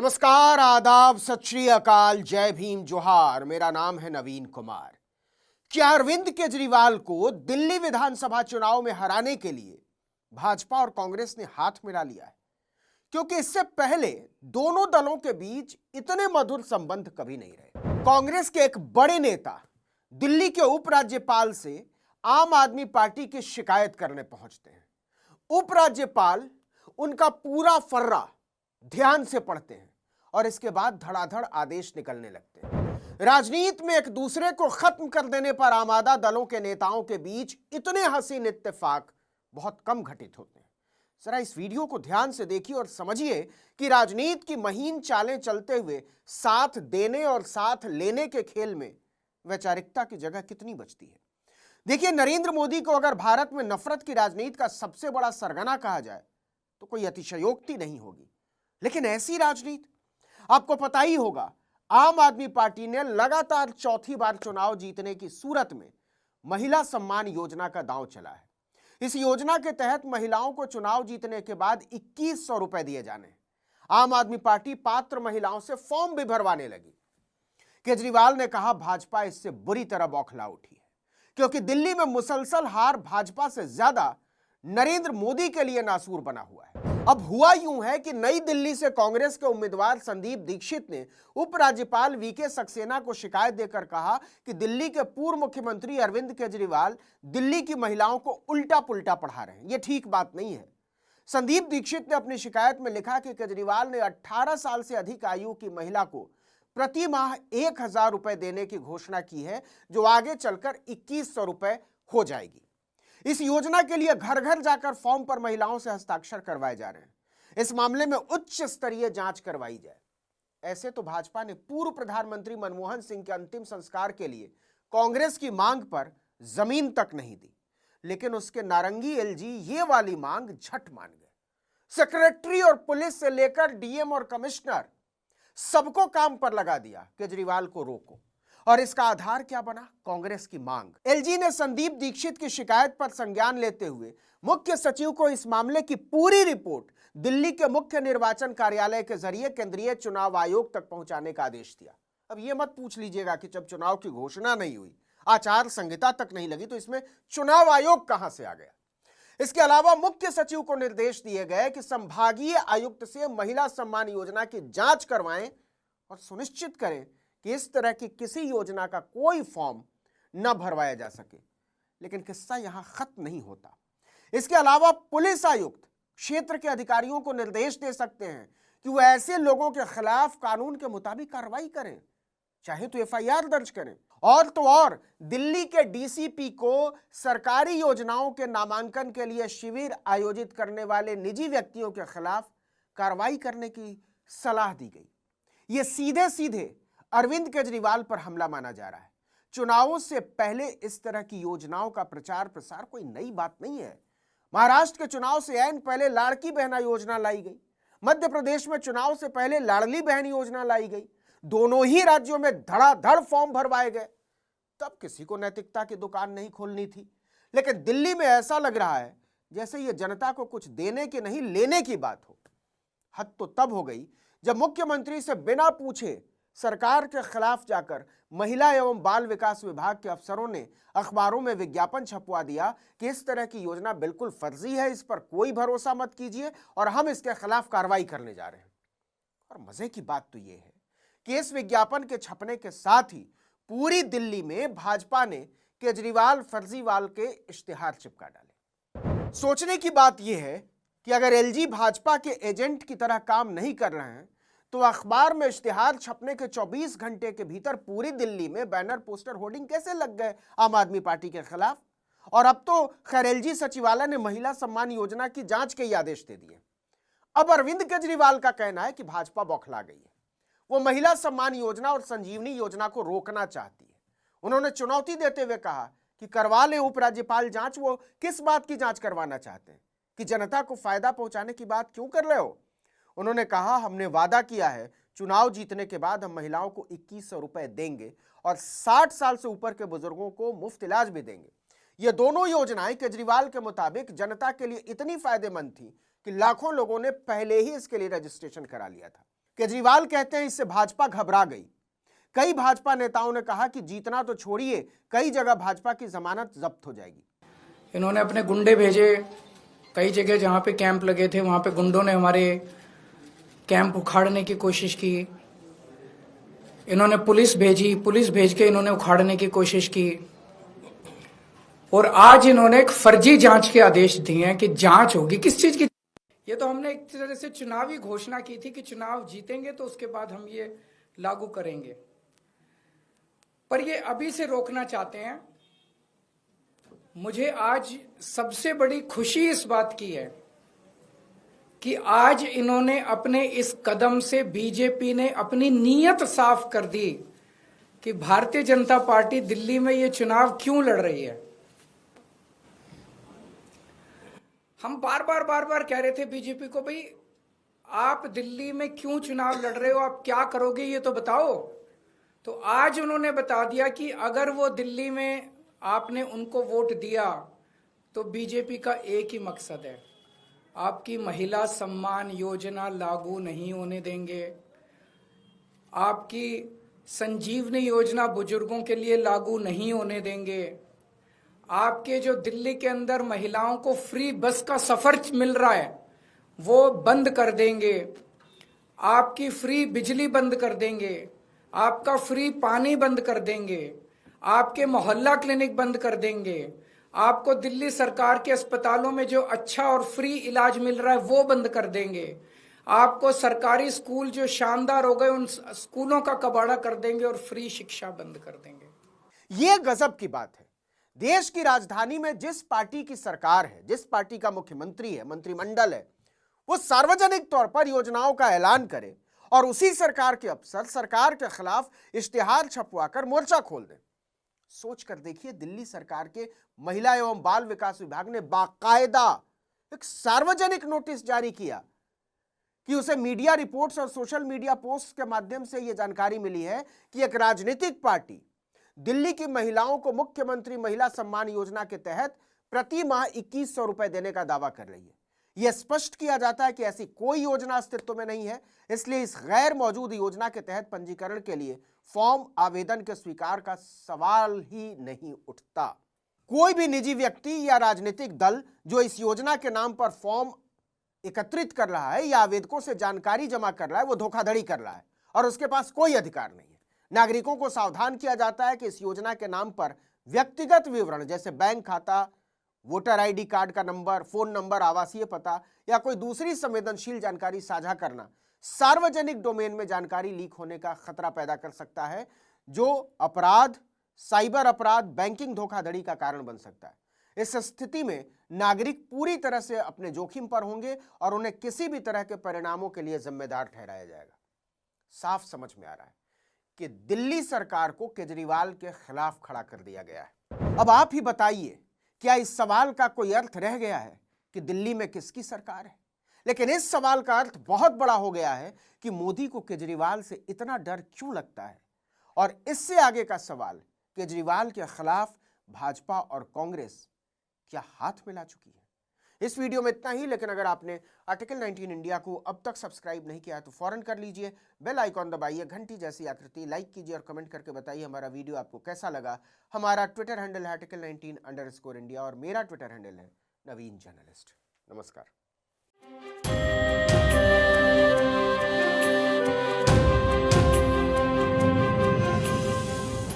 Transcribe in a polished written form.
नमस्कार, आदाब, सत श्री अकाल, जय भीम, जोहार। मेरा नाम है नवीन कुमार। क्या अरविंद केजरीवाल को दिल्ली विधानसभा चुनाव में हराने के लिए भाजपा और कांग्रेस ने हाथ मिला लिया है? क्योंकि इससे पहले दोनों दलों के बीच इतने मधुर संबंध कभी नहीं रहे। कांग्रेस के एक बड़े नेता दिल्ली के उपराज्यपाल से आम आदमी पार्टी की शिकायत करने पहुंचते हैं। उपराज्यपाल उनका पूरा फर्रा ध्यान से पढ़ते हैं और इसके बाद धड़ाधड़ आदेश निकलने लगते हैं। राजनीति में एक दूसरे को खत्म कर देने पर आमादा दलों के नेताओं के बीच इतने हसीन इत्तेफाक बहुत कम घटित होते हैं। जरा इस वीडियो को ध्यान से देखिए और समझिए कि राजनीति की महीन चालें चलते हुए साथ देने और साथ लेने के खेल में वैचारिकता की जगह कितनी बचती है। देखिए, नरेंद्र मोदी को अगर भारत में नफरत की राजनीति का सबसे बड़ा सरगना कहा जाए तो कोई अतिशयोक्ति नहीं होगी। लेकिन ऐसी राजनीति, आपको पता ही होगा, आम आदमी पार्टी ने लगातार चौथी बार चुनाव जीतने की सूरत में महिला सम्मान योजना का दांव चला है। इस योजना के तहत महिलाओं को चुनाव जीतने के बाद 2100 रुपए दिए जाने। आम आदमी पार्टी पात्र महिलाओं से फॉर्म भी भरवाने लगी। केजरीवाल ने कहा भाजपा इससे बुरी तरह बौखला उठी है, क्योंकि दिल्ली में मुसलसल हार भाजपा से ज्यादा नरेंद्र मोदी के लिए नासूर बना हुआ है। अब हुआ यूं है कि नई दिल्ली से कांग्रेस के उम्मीदवार संदीप दीक्षित ने उपराज्यपाल वीके सक्सेना को शिकायत देकर कहा कि दिल्ली के पूर्व मुख्यमंत्री अरविंद केजरीवाल दिल्ली की महिलाओं को उल्टा पुल्टा पढ़ा रहे हैं। यह ठीक बात नहीं है। संदीप दीक्षित ने अपनी शिकायत में लिखा कि केजरीवाल ने 18 साल से अधिक आयु की महिला को प्रति माह 1000 रुपए देने की घोषणा की है, जो आगे चलकर 2100 रुपए हो जाएगी। इस योजना के लिए घर घर जाकर फॉर्म पर महिलाओं से हस्ताक्षर करवाए जा रहे हैं। इस मामले में उच्च स्तरीय जांच करवाई जाए। ऐसे तो भाजपा ने पूर्व प्रधानमंत्री मनमोहन सिंह के अंतिम संस्कार के लिए कांग्रेस की मांग पर जमीन तक नहीं दी, लेकिन उसके नारंगी एलजी ये वाली मांग झट मान गए। सेक्रेटरी और पुलिस से लेकर डीएम और कमिश्नर सबको काम पर लगा दिया, केजरीवाल को रोको। और इसका आधार क्या बना? कांग्रेस की मांग। एलजी ने संदीप दीक्षित की शिकायत पर संज्ञान लेते हुए मुख्य सचिव को इस मामले की पूरी रिपोर्ट दिल्ली के मुख्य निर्वाचन कार्यालय के जरिए केंद्रीय चुनाव आयोग तक पहुंचाने का आदेश दिया। अब यह मत पूछ लीजिएगा कि जब चुनाव की घोषणा नहीं हुई, आचार संहिता तक नहीं लगी, तो इसमें चुनाव आयोग कहां से आ गया। इसके अलावा मुख्य सचिव को निर्देश दिए गए कि संभागीय आयुक्त से महिला सम्मान योजना की जांच करवाएं और सुनिश्चित करें कि इस तरह की किसी योजना का कोई फॉर्म न भरवाया जा सके। लेकिन किस्सा यहां खत्म नहीं होता। इसके अलावा पुलिस आयुक्त क्षेत्र के अधिकारियों को निर्देश दे सकते हैं कि वो ऐसे लोगों के खिलाफ कानून के मुताबिक कार्रवाई करें, चाहे तो एफआईआर दर्ज करें। और तो और दिल्ली के डीसीपी को सरकारी योजनाओं के नामांकन के लिए शिविर आयोजित करने वाले निजी व्यक्तियों के खिलाफ कार्रवाई करने की सलाह दी गई। यह सीधे सीधे अरविंद केजरीवाल पर हमला माना जा रहा है। चुनावों से पहले इस तरह की योजनाओं का प्रचार प्रसार कोई नई बात नहीं है। महाराष्ट्र के चुनाव से ऐन पहले लाड़की बहना योजना लाई गई। मध्य प्रदेश में चुनाव से पहले लाडली बहन योजना लाई गई। दोनों ही राज्यों में धड़ाधड़ फॉर्म भरवाए गए। तब किसी को नैतिकता की दुकान नहीं खोलनी थी। लेकिन दिल्ली में ऐसा लग रहा है जैसे यह जनता को कुछ देने की नहीं, लेने की बात हो। हद तो तब हो गई जब मुख्यमंत्री से बिना पूछे सरकार के खिलाफ जाकर महिला एवं बाल विकास विभाग के अफसरों ने अखबारों में विज्ञापन छपवा दिया कि इस तरह की योजना बिल्कुल फर्जी है, इस पर कोई भरोसा मत कीजिए और हम इसके खिलाफ कार्रवाई करने जा रहे हैं। और मजे की बात तो यह है कि इस विज्ञापन के छपने के साथ ही पूरी दिल्ली में भाजपा ने केजरीवाल फर्जीवाल के इश्तिहार चिपका डाले। सोचने की बात यह है कि अगर एलजी भाजपा के एजेंट की तरह काम नहीं कर रहे हैं तो अखबार में इश्तिहार छपने के 24 घंटे के भीतर पूरी दिल्ली में बैनर, पोस्टर, होर्डिंग कैसे लग गए आम आदमी पार्टी के खिलाफ। और अब तो खैर एलजी सचिवालय ने महिला सम्मान योजना की जांच के ही आदेश दे दिए। अब अरविंद केजरीवाल का कहना है कि भाजपा बौखला गई है। वो महिला सम्मान योजना और संजीवनी योजना को रोकना चाहती है। उन्होंने चुनौती देते हुए कहा कि करवा ले उपराज्यपाल जांच। वो किस बात की जांच करवाना चाहते हैं? कि जनता को फायदा पहुंचाने की बात क्यों कर रहे हो? उन्होंने कहा हमने वादा किया है चुनाव जीतने के बाद हम महिलाओं को 2100 रुपए देंगे और 60 साल से ऊपर के बुजुर्गों को मुफ्त इलाज भी देंगे। ये दोनों योजनाएं केजरीवाल के मुताबिक जनता के लिए इतनी फायदेमंद थी कि लाखों लोगों ने पहले ही इसके लिए रजिस्ट्रेशन करा लिया था। केजरीवाल कहते हैं इससे भाजपा घबरा गई। कई भाजपा नेताओं ने कहा कि जीतना तो छोड़िए, कई जगह भाजपा की जमानत जब्त हो जाएगी। इन्होंने अपने गुंडे भेजे, कई जगह जहां पे कैंप लगे थे वहां पे गुंडों ने हमारे कैंप उखाड़ने की कोशिश की। इन्होंने पुलिस भेजी, पुलिस भेज के इन्होंने उखाड़ने की कोशिश की। और आज इन्होंने एक फर्जी जांच के आदेश दिए हैं कि जांच होगी किस चीज की। ये तो हमने एक तरह से चुनावी घोषणा की थी कि चुनाव जीतेंगे तो उसके बाद हम ये लागू करेंगे, पर ये अभी से रोकना चाहते हैं। मुझे आज सबसे बड़ी खुशी इस बात की है कि आज इन्होंने अपने इस कदम से बीजेपी ने अपनी नीयत साफ कर दी कि भारतीय जनता पार्टी दिल्ली में ये चुनाव क्यों लड़ रही है। हम बार बार कह रहे थे बीजेपी को, भाई आप दिल्ली में क्यों चुनाव लड़ रहे हो, आप क्या करोगे ये तो बताओ। तो आज उन्होंने बता दिया कि अगर वो दिल्ली में आपने उनको वोट दिया तो बीजेपी का एक ही मकसद है, आपकी महिला सम्मान योजना लागू नहीं होने देंगे, आपकी संजीवनी योजना बुजुर्गों के लिए लागू नहीं होने देंगे, आपके जो दिल्ली के अंदर महिलाओं को फ्री बस का सफर मिल रहा है वो बंद कर देंगे, आपकी फ्री बिजली बंद कर देंगे, आपका फ्री पानी बंद कर देंगे, आपके मोहल्ला क्लिनिक बंद कर देंगे, आपको दिल्ली सरकार के अस्पतालों में जो अच्छा और फ्री इलाज मिल रहा है वो बंद कर देंगे, आपको सरकारी स्कूल जो शानदार हो गए उन स्कूलों का कबाड़ा कर देंगे और फ्री शिक्षा बंद कर देंगे। यह गजब की बात है। देश की राजधानी में जिस पार्टी की सरकार है, जिस पार्टी का मुख्यमंत्री है, मंत्रिमंडल है, वो सार्वजनिक तौर पर योजनाओं का ऐलान करे और उसी सरकार के अफसर सरकार के खिलाफ इश्तिहार छपवाकर मोर्चा खोल दें। सोच कर देखिए, दिल्ली सरकार के महिला एवं बाल विकास विभाग ने बाकायदा एक सार्वजनिक नोटिस जारी किया कि उसे मीडिया रिपोर्ट्स और सोशल मीडिया पोस्ट के माध्यम से यह जानकारी मिली है कि एक राजनीतिक पार्टी दिल्ली की महिलाओं को मुख्यमंत्री महिला सम्मान योजना के तहत प्रति माह 2100 रुपए देने का दावा कर रही है। यह स्पष्ट किया जाता है कि ऐसी कोई योजना अस्तित्व में नहीं है, इसलिए इस गैर मौजूद योजना के तहत पंजीकरण के लिए फॉर्म आवेदन के स्वीकार का सवाल ही नहीं उठता। कोई भी निजी व्यक्ति या राजनीतिक दल जो इस योजना के नाम पर फॉर्म एकत्रित कर रहा है या आवेदकों से जानकारी जमा कर रहा है, वो धोखाधड़ी कर रहा है और उसके पास कोई अधिकार नहीं है। नागरिकों को सावधान किया जाता है कि इस योजना के नाम पर व्यक्तिगत विवरण जैसे बैंक खाता, वोटर आईडी कार्ड का नंबर, फोन नंबर, आवासीय पता या कोई दूसरी संवेदनशील जानकारी साझा करना सार्वजनिक डोमेन में जानकारी लीक होने का खतरा पैदा कर सकता है, जो अपराध, साइबर अपराध, बैंकिंग धोखाधड़ी का कारण बन सकता है। इस स्थिति में नागरिक पूरी तरह से अपने जोखिम पर होंगे और उन्हें किसी भी तरह के परिणामों के लिए जिम्मेदार ठहराया जाएगा। साफ समझ में आ रहा है कि दिल्ली सरकार को केजरीवाल के खिलाफ खड़ा कर दिया गया है। अब आप ही बताइए, क्या इस सवाल का कोई अर्थ रह गया है कि दिल्ली में किसकी सरकार है? लेकिन इस सवाल का अर्थ बहुत बड़ा हो गया है कि मोदी को केजरीवाल से इतना डर क्यों लगता है। और इससे आगे का सवाल, केजरीवाल के खिलाफ भाजपा और कांग्रेस क्या हाथ मिला चुकी है? इस वीडियो में इतना ही, लेकिन अगर आपने आर्टिकल 19 इंडिया को अब तक सब्सक्राइब नहीं किया है तो फौरन कर लीजिए, बेल आइकॉन दबाइए, घंटी जैसी आकृति, लाइक कीजिए और कमेंट करके बताइए हमारा वीडियो आपको कैसा लगा। हमारा ट्विटर हैंडल है आर्टिकल 19_इंडिया और मेरा ट्विटर हैंडल है नवीन जर्नलिस्ट। नमस्कार।